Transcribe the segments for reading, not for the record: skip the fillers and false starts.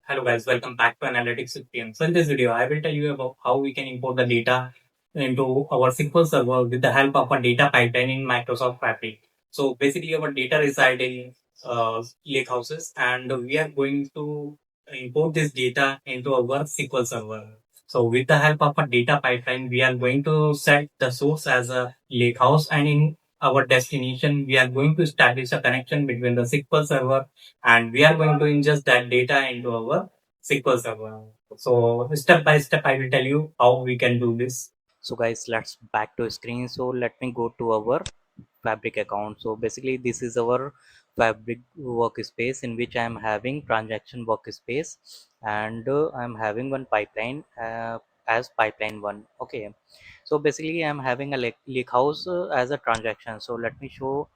Hello guys, welcome back to Analytics with PM. So in this video, I will tell you about how we can import the data into our SQL Server with the help of a data pipeline in Microsoft Fabric. So basically, our data reside in lake houses, and we are going to import this data into our SQL Server. So with the help of a data pipeline, we are going to set the source as a lake house, and in our destination, we are going to establish a connection between the SQL Server and we are going to ingest that data into our SQL Server. So step by step, I will tell you how we can do this. So guys, let's back to screen. So let me go to our Fabric account. So basically this is our Fabric workspace in which I am having transaction workspace, and I'm having one pipeline as pipeline one. Okay, so basically I'm having a lake house as a transaction. So let me show.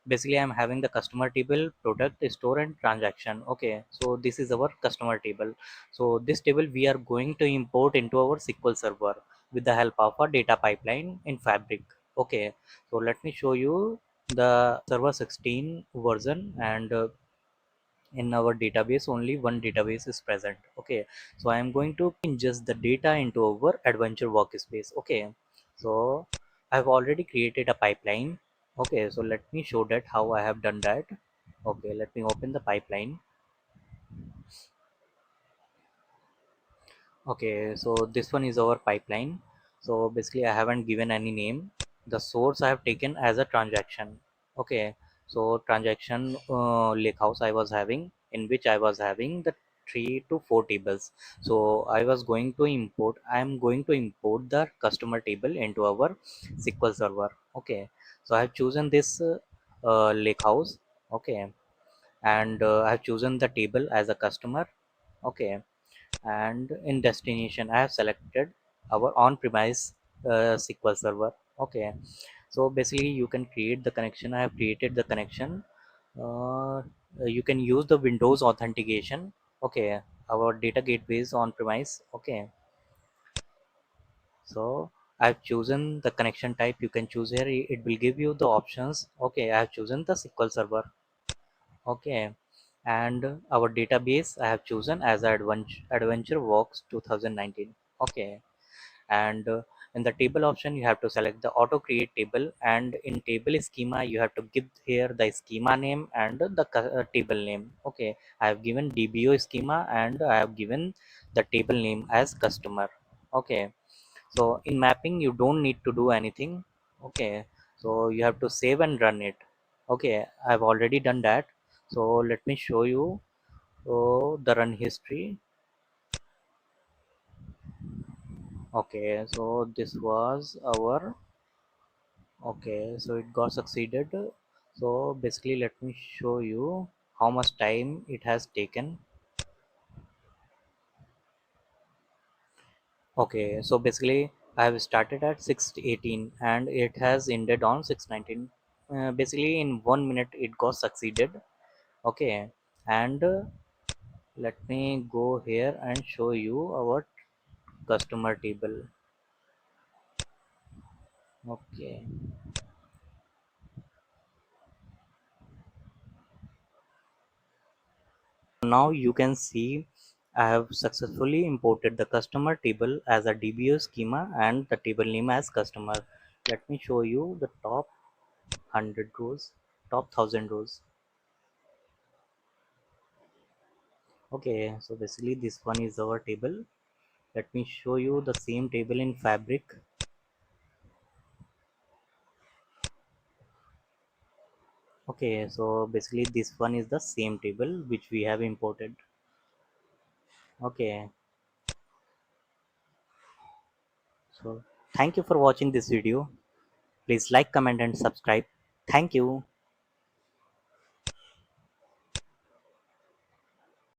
Basically I'm having the customer table, product, store, and transaction. Okay, so this is our customer table. So this table we are going to import into our SQL Server with the help of a data pipeline in Fabric. Okay, so let me show you the server 16 version, and in our database only one database is present. Okay, so I am going to ingest the data into our adventure workspace. Okay, so I've already created a pipeline. Okay, so let me show that how I have done that. Okay, let me open the pipeline. Okay, so this one is our pipeline. So basically I haven't given any name. The source I have taken as a transaction. Okay, so transaction lakehouse I was having, in which I was having the 3 to 4 tables. So I am going to import the customer table into our SQL Server. Okay, so I have chosen this lakehouse. Okay, and I have chosen the table as a customer. Okay, and in destination I have selected our on-premise SQL Server. Okay, so basically you can create the connection. I have created the connection. You can use the Windows authentication. Okay, our data gateway is on-premise. Okay, so I've chosen the connection type. You can choose here. It will give you the options. Okay, I have chosen the SQL Server. Okay, and our database I have chosen as Adventure Works 2019. Okay, and in the table option you have to select the auto create table, and in table schema you have to give here the schema name and the table name. Okay, I have given DBO schema and I have given the table name as customer. Okay, so in mapping you don't need to do anything. Okay, so you have to save and run it. Okay, I've already done that. So let me show you the run history. Okay, so this was our. Okay, so it got succeeded. So basically let me show you how much time it has taken. Okay, so basically I have started at 6:18 and it has ended on 6:19. Basically in 1 minute it got succeeded. Okay, and let me go here and show you our customer table. Okay, now you can see I have successfully imported the customer table as a DBO schema and the table name as customer. Let me show you the top 100 rows, top 1000 rows. Okay, so basically this one is our table. Let me show you the same table in Fabric. Okay, so basically this one is the same table which we have imported. Okay, so thank you for watching this video. Please like, comment and subscribe. Thank you.